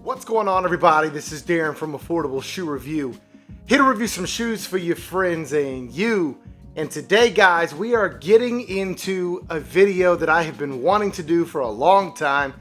What's going on, everybody? This is Darren from Affordable Shoe Review. Here to review some shoes for your friends and you. And today, guys, we are getting into a video that I have been wanting to do for a long time.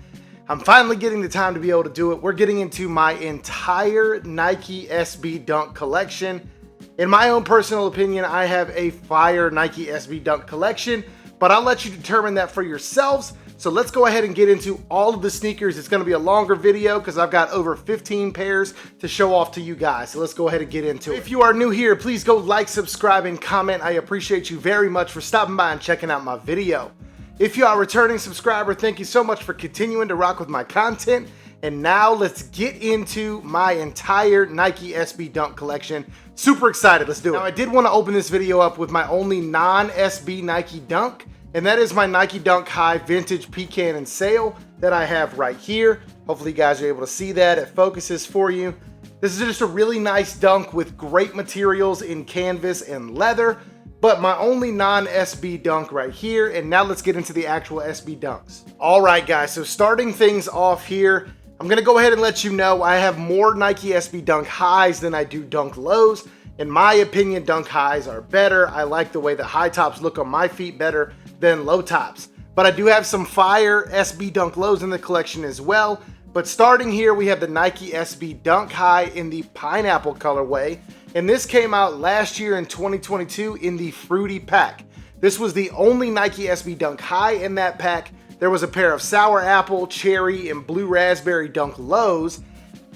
I'm finally getting the time to be able to do it. We're getting into my entire Nike SB Dunk collection. In my own personal opinion, I have a fire Nike SB Dunk collection, but I'll let you determine that for yourselves. So let's go ahead and get into all of the sneakers. It's going to be a longer video because I've got over 15 pairs to show off to you guys. So let's go ahead and get into it. If you are new here, please go like, subscribe, and comment. I appreciate you very much for stopping by and checking out my video. If you are a returning subscriber, thank you so much for continuing to rock with my content. And now let's get into my entire Nike SB Dunk collection. Super excited, let's do it. Now I did want to open this video up with my only non-SB Nike Dunk, and that is my Nike Dunk High Vintage Pecan and Sail that I have right here. Hopefully you guys are able to see that. It focuses for you. This is just a really nice dunk with great materials in canvas and leather, but my only non-SB dunk right here. And now let's get into the actual SB dunks. All right, guys, so starting things off here, I'm gonna go ahead and let you know I have more Nike SB Dunk Highs than I do Dunk Lows. In my opinion, Dunk Highs are better. I like the way the high tops look on my feet better than low tops. But I do have some fire SB Dunk Lows in the collection as well. But starting here, we have the Nike SB Dunk High in the pineapple colorway. And this came out last year in 2022 in the fruity pack. This was the only Nike SB Dunk High in that pack. There was a pair of sour apple, cherry, and blue raspberry Dunk Lows.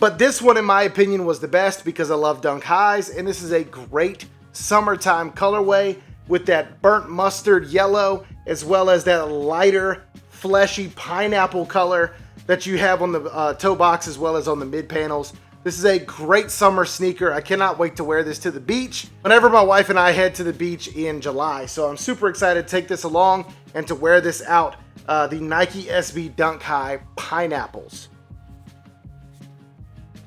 But this one, in my opinion, was the best because I love Dunk Highs. And this is a great summertime colorway with that burnt mustard yellow, as well as that lighter, fleshy pineapple color that you have on the toe box as well as on the mid panels. This is a great summer sneaker. I cannot wait to wear this to the beach whenever my wife and I head to the beach in July. So I'm super excited to take this along and to wear this out. The Nike SB Dunk High Pineapples.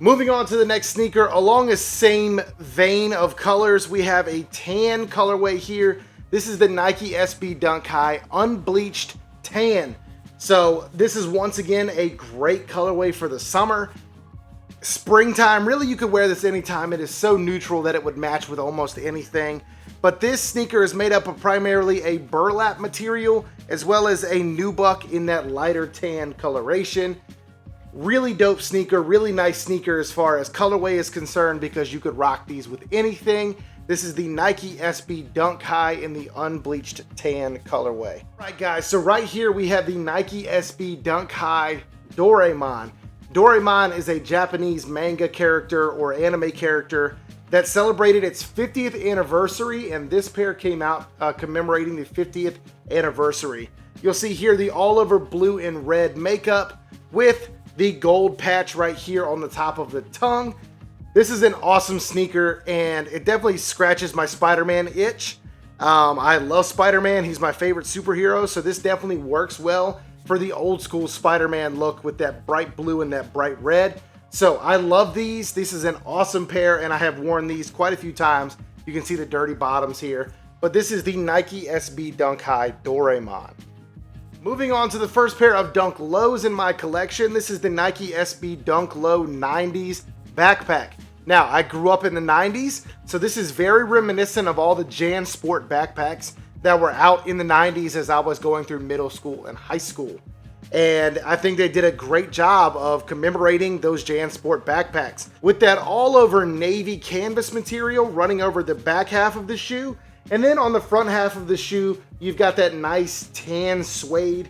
Moving on to the next sneaker, along the same vein of colors, we have a tan colorway here. This is the Nike SB Dunk High Unbleached Tan. So this is once again a great colorway for the summer. Springtime, really you could wear this anytime. It is so neutral that it would match with almost anything. But this sneaker is made up of primarily a burlap material as well as a nubuck in that lighter tan coloration. Really dope sneaker, really nice sneaker as far as colorway is concerned because you could rock these with anything. This is the Nike SB Dunk High in the unbleached tan colorway. All right, guys, so right here we have the Nike SB Dunk High Doraemon. Doraemon is a Japanese manga character or anime character that celebrated its 50th anniversary, and this pair came out commemorating the 50th anniversary. You'll see here the all over blue and red makeup with the gold patch right here on the top of the tongue. This is an awesome sneaker, and it definitely scratches my Spider-Man itch. I love Spider-Man. He's my favorite superhero, so this definitely works well for the old school Spider-Man look with that bright blue and that bright red. So I love these. This is an awesome pair, and I have worn these quite a few times. You can see the dirty bottoms here, but this is the Nike SB Dunk High Doraemon. Moving on to the first pair of Dunk Lows in my collection. This is the Nike SB Dunk Low 90s backpack. Now, I grew up in the 90s, so this is very reminiscent of all the Jan Sport backpacks that were out in the 90s as I was going through middle school and high school. And I think they did a great job of commemorating those Jan Sport backpacks with that all over navy canvas material running over the back half of the shoe. And then on the front half of the shoe, you've got that nice tan suede,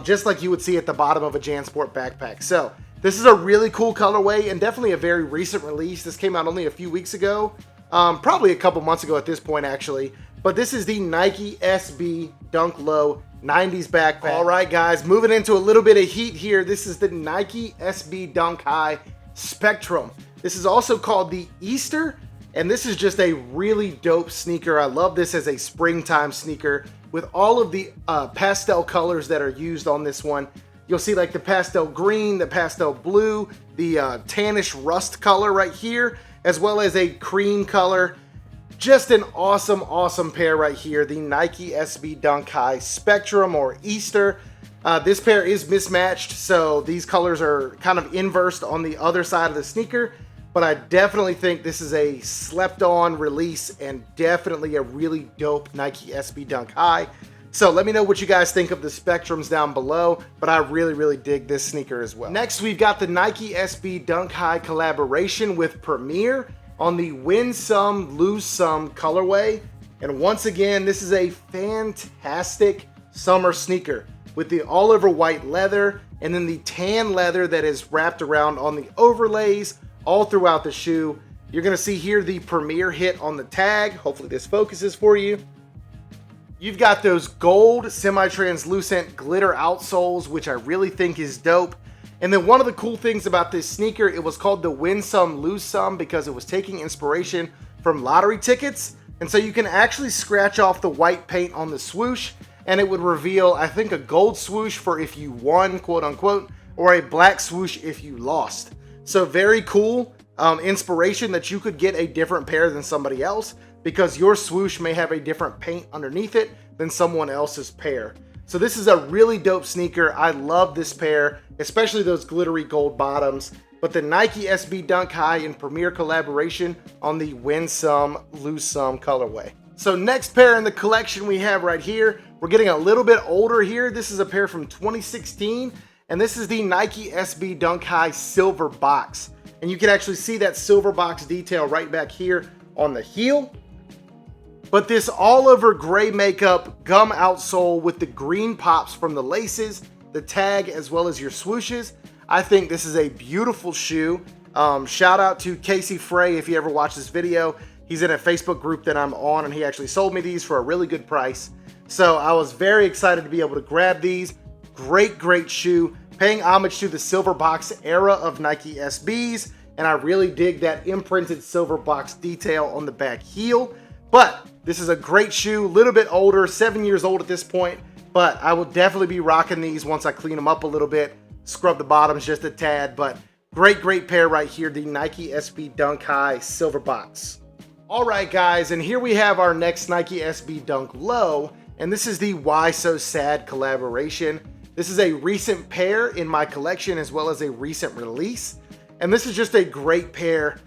just like you would see at the bottom of a Jan Sport backpack. So this is a really cool colorway and definitely a very recent release. This came out only a few weeks ago, probably a couple months ago at this point actually. But this is the Nike SB Dunk Low 90s backpack. All right, guys, moving into a little bit of heat here. This is the Nike SB Dunk High Spectrum. This is also called the Easter. And this is just a really dope sneaker. I love this as a springtime sneaker with all of the pastel colors that are used on this one. You'll see like the pastel green, the pastel blue, the tannish rust color right here, as well as a cream color. Just an awesome, awesome pair right here. The Nike SB Dunk High Spectrum or Easter. This pair is mismatched, so these colors are kind of inversed on the other side of the sneaker, but I definitely think this is a slept-on release and definitely a really dope Nike SB Dunk High. So let me know what you guys think of the spectrums down below, but I really dig this sneaker as well. Next, we've got the Nike SB Dunk High collaboration with Premier on the Win Some, Lose Some colorway. And once again, this is a fantastic summer sneaker with the all over white leather and then the tan leather that is wrapped around on the overlays all throughout the shoe. You're gonna see here the Premier hit on the tag. Hopefully this focuses for you. You've got those gold semi-translucent glitter outsoles, which I really think is dope. And then one of the cool things about this sneaker, it was called the Win Some, Lose Some because it was taking inspiration from lottery tickets. And so you can actually scratch off the white paint on the swoosh and it would reveal, I think, a gold swoosh for if you won, quote unquote, or a black swoosh if you lost. So very cool inspiration that you could get a different pair than somebody else, because your swoosh may have a different paint underneath it than someone else's pair. So this is a really dope sneaker. I love this pair, especially those glittery gold bottoms. But the Nike SB Dunk High and Premier collaboration on the Win Some, Lose Some colorway. So next pair in the collection we have right here, we're getting a little bit older here. This is a pair from 2016, and this is the Nike SB Dunk High Silver Box. And you can actually see that silver box detail right back here on the heel. But this all over gray makeup gum outsole with the green pops from the laces, the tag, as well as your swooshes. I think this is a beautiful shoe. Shout out to Casey Frey if you ever watch this video. He's in a Facebook group that I'm on and he actually sold me these for a really good price. So I was very excited to be able to grab these. Great shoe. Paying homage to the silver box era of Nike SBs. And I really dig that imprinted silver box detail on the back heel. But this is a great shoe, a little bit older, 7 years old at this point, but I will definitely be rocking these once I clean them up a little bit, scrub the bottoms just a tad, but great pair right here, the Nike SB Dunk High Silver Box. All right, guys, and here we have our next Nike SB Dunk Low, and this is the Why So Sad collaboration. This is a recent pair in my collection as well as a recent release, and this is just a great pair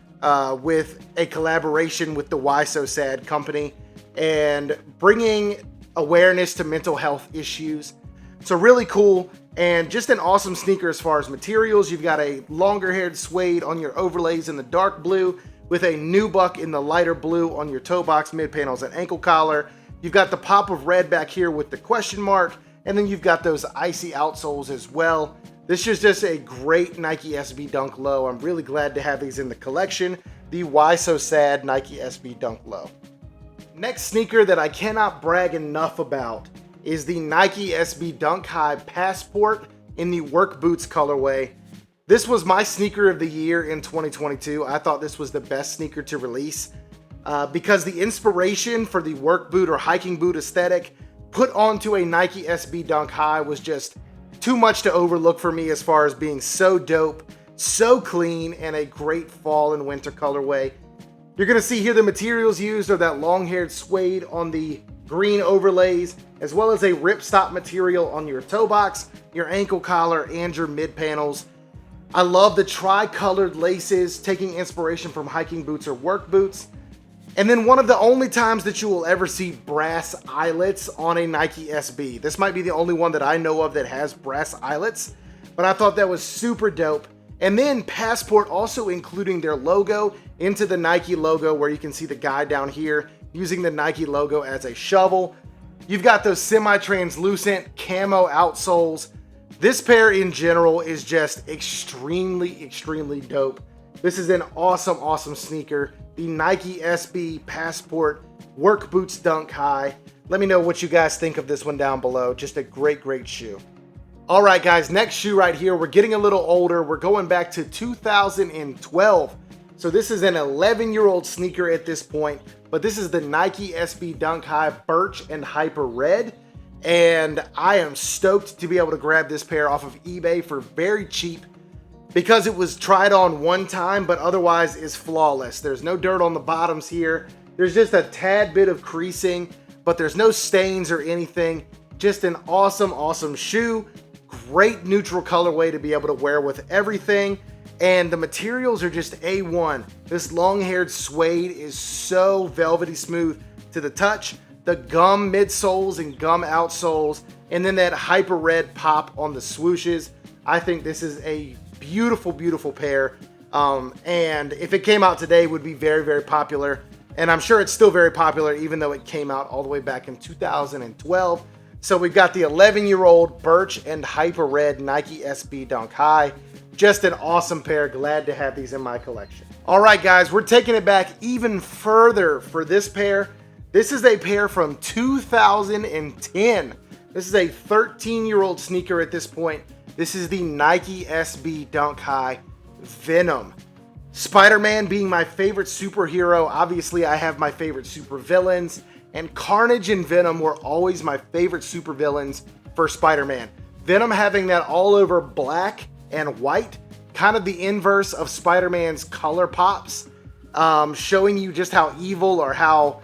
with a collaboration with the Why So Sad company and bringing awareness to mental health issues. So really cool and just an awesome sneaker as far as materials. You've got a longer haired suede on your overlays in the dark blue with a nubuck in the lighter blue on your toe box, mid panels, and ankle collar. You've got the pop of red back here with the question mark, and then you've got those icy outsoles as well. This is just a great Nike SB Dunk Low. I'm really glad to have these in the collection. The Why So Sad Nike SB Dunk Low. Next sneaker that I cannot brag enough about is the Nike SB Dunk High Passport in the work boots colorway. This was my sneaker of the year in 2022. I thought this was the best sneaker to release because the inspiration for the work boot or hiking boot aesthetic put onto a Nike SB Dunk High was just too much to overlook for me as far as being so dope, so clean, and a great fall and winter colorway. You're gonna see here the materials used are that long-haired suede on the green overlays, as well as a ripstop material on your toe box, your ankle collar, and your mid panels. I love the tri-colored laces, taking inspiration from hiking boots or work boots. And then one of the only times that you will ever see brass eyelets on a Nike SB. This might be the only one that I know of that has brass eyelets, but I thought that was super dope. And then Passport also including their logo into the Nike logo, where you can see the guy down here using the Nike logo as a shovel. You've got those semi-translucent camo outsoles. This pair in general is just extremely dope. This is an awesome sneaker. The Nike SB Passport Work Boots Dunk High. Let me know what you guys think of this one down below. Just a great shoe. All right, guys, next shoe right here. We're getting a little older. We're going back to 2012. So this is an 11-year-old sneaker at this point, but this is the Nike SB Dunk High Birch and Hyper Red. And I am stoked to be able to grab this pair off of eBay for very cheap because it was tried on one time, but otherwise is flawless. There's no dirt on the bottoms here. There's just a tad bit of creasing, but there's no stains or anything. Just an awesome shoe. great neutral colorway to be able to wear with everything. And the materials are just A1. This long-haired suede is so velvety smooth to the touch. The gum midsoles and gum outsoles, and then that hyper red pop on the swooshes. I think this is a beautiful, beautiful pair. And if it came out today, it would be very, very popular. And I'm sure it's still very popular, even though it came out all the way back in 2012. So we've got the 11-year-old Birch and Hyper Red Nike SB Dunk High. Just an awesome pair. Glad to have these in my collection. All right, guys, we're taking it back even further for this pair. This is a pair from 2010. This is a 13-year-old sneaker at this point. This is the Nike SB Dunk High Venom. Spider-Man being my favorite superhero. Obviously, I have my favorite supervillains. And Carnage and Venom were always my favorite supervillains for Spider-Man. Venom having that all over black and white, kind of the inverse of Spider-Man's color pops, showing you just how evil or how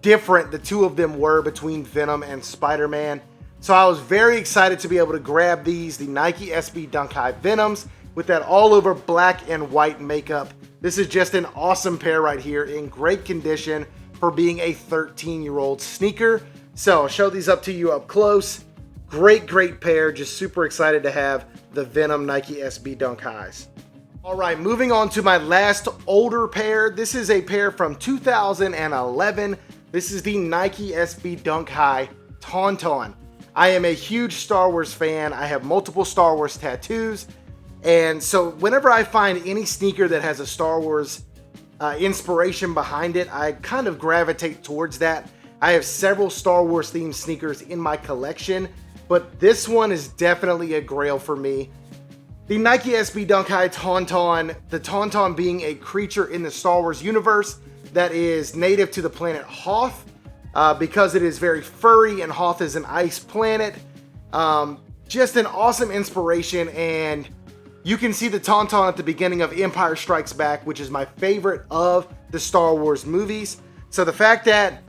different the two of them were between Venom and Spider-Man. So I was very excited to be able to grab these, the Nike SB Dunk High Venoms, with that all over black and white makeup. This is just an awesome pair right here, in great condition for being a 13-year-old sneaker. So I'll show these up to you up close. Great, great pair. Just super excited to have the Venom Nike SB Dunk Highs. All right, moving on to my last older pair. This is a pair from 2011. This is the Nike SB Dunk High Tauntaun. I am a huge Star Wars fan. I have multiple Star Wars tattoos. And so whenever I find any sneaker that has a Star Wars inspiration behind it, I kind of gravitate towards that. I have several Star Wars themed sneakers in my collection, but this one is definitely a grail for me. The Nike SB Dunk High Tauntaun, the Tauntaun being a creature in the Star Wars universe that is native to the planet Hoth, because it is very furry and Hoth is an ice planet. Just an awesome inspiration, and you can see the Tauntaun at the beginning of Empire Strikes Back, which is my favorite of the Star Wars movies. So the fact that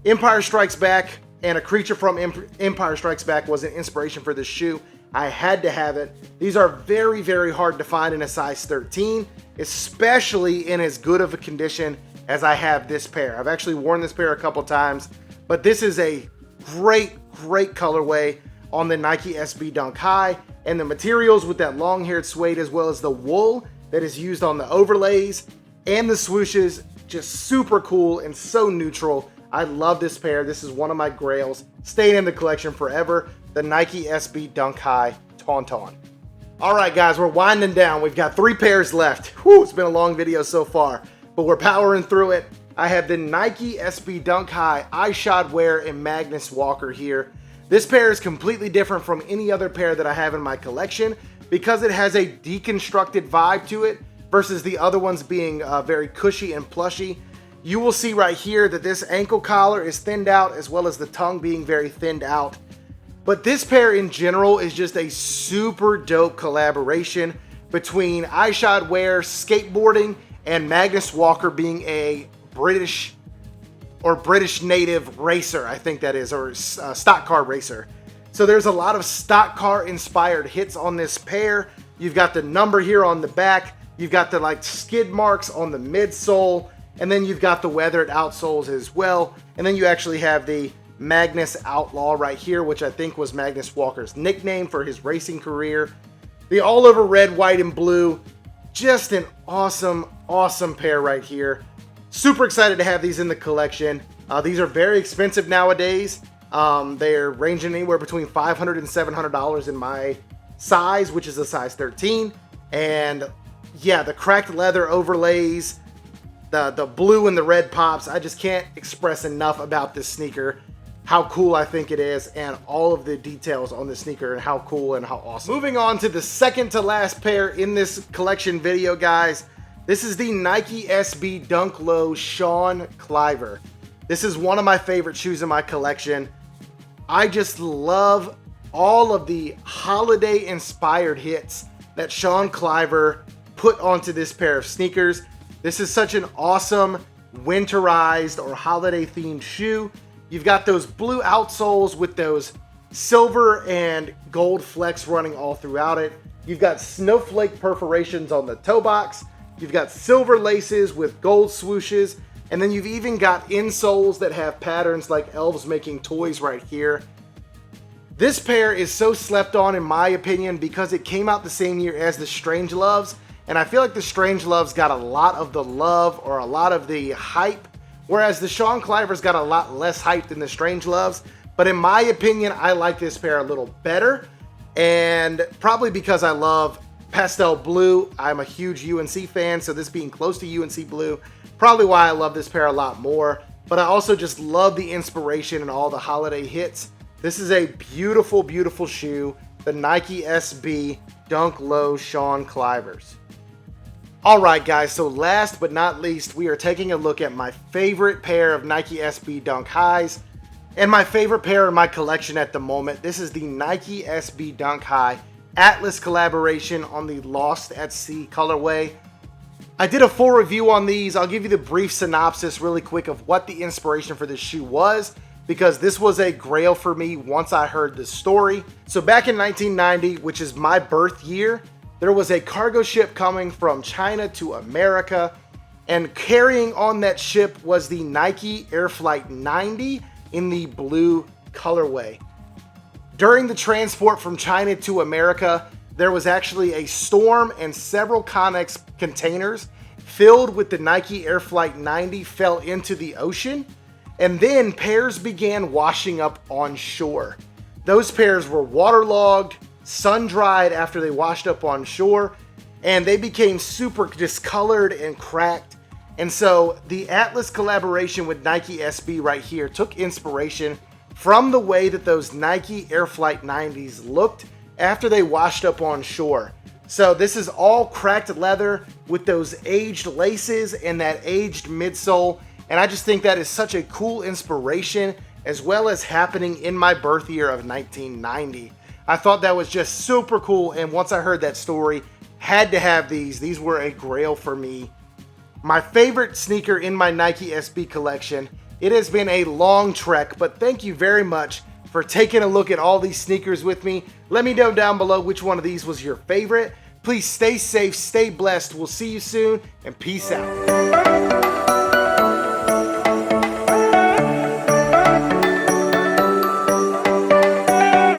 Empire Strikes Back and a creature from Empire Strikes Back was an inspiration for this shoe, I had to have it. These are very, very hard to find in a size 13, especially in as good of a condition as I have this pair. I've actually worn this pair a couple times, but this is a great, great colorway on the Nike SB Dunk High, and the materials with that long-haired suede as well as the wool that is used on the overlays and the swooshes, just super cool and so neutral. I love this pair. This is one of my grails, staying in the collection forever, the Nike SB Dunk High Tauntaun. All right, guys, we're winding down. We've got 3 pairs left. Whew, it's been a long video so far, but we're powering through it. I have the Nike SB Dunk High iShod Wear in Magnus Walker here. This pair is completely different from any other pair that I have in my collection because it has a deconstructed vibe to it versus the other ones being very cushy and plushy. You will see right here that this ankle collar is thinned out as well as the tongue being very thinned out. But this pair in general is just a super dope collaboration between iShod Wear skateboarding and Magnus Walker being a British native racer, I think that is, or stock car racer. So there's a lot of stock car inspired hits on this pair. You've got the number here on the back. You've got the like skid marks on the midsole, and then you've got the weathered outsoles as well. And then you actually have the Magnus Outlaw right here, which I think was Magnus Walker's nickname for his racing career. The all over red, white, and blue. Just an awesome, awesome pair right here. Super excited to have these in the collection. These are very expensive nowadays. They're ranging anywhere between $500 and $700 in my size, which is a size 13. And yeah, the cracked leather overlays, the blue and the red pops. I just can't express enough about this sneaker, how cool I think it is, and all of the details on the sneaker and how cool and how awesome. Moving on to the second to last pair in this collection video, guys. This is the Nike SB Dunk Low Sean Cliver. This is one of my favorite shoes in my collection. I just love all of the holiday inspired hits that Sean Cliver put onto this pair of sneakers. This is such an awesome winterized or holiday themed shoe. You've got those blue outsoles with those silver and gold flecks running all throughout it. You've got snowflake perforations on the toe box. You've got silver laces with gold swooshes. And then you've even got insoles that have patterns like elves making toys right here. This pair is so slept on in my opinion because it came out the same year as the Strangeloves. And I feel like the Strangeloves got a lot of the love or a lot of the hype. Whereas the Sean Clivers got a lot less hype than the Strangeloves. But in my opinion, I like this pair a little better. And probably because I love pastel blue. I'm a huge UNC fan, so this being close to UNC blue, probably why I love this pair a lot more. But I also just love the inspiration and all the holiday hits. This is a beautiful, beautiful shoe. The Nike SB Dunk Low Sean Clivers. Alright guys, so last but not least, we are taking a look at my favorite pair of Nike SB Dunk Highs. And my favorite pair in my collection at the moment. This is the Nike SB Dunk High Atlas collaboration on the Lost at Sea colorway. I did a full review on these. I'll give you the brief synopsis really quick of what the inspiration for this shoe was, because this was a grail for me once I heard the story. So back in 1990, which is my birth year, there was a cargo ship coming from China to America, and carrying on that ship was the Nike Air Flight 90 in the blue colorway. During the transport from China to America, there was actually a storm and several Connex containers filled with the Nike Air Flight 90 fell into the ocean, and then pairs began washing up on shore. Those pairs were waterlogged, sun-dried after they washed up on shore, and they became super discolored and cracked. And so the Atlas collaboration with Nike SB right here took inspiration from the way that those Nike Air Flight 90s looked after they washed up on shore. So this is all cracked leather with those aged laces and that aged midsole. And I just think that is such a cool inspiration, as well as happening in my birth year of 1990. I thought that was just super cool, and once I heard that story, had to have these. These were a grail for me. My favorite sneaker in my Nike SB collection. It has been a long trek, but thank you very much for taking a look at all these sneakers with me. Let me know down below which one of these was your favorite. Please stay safe, stay blessed. We'll see you soon, and peace out.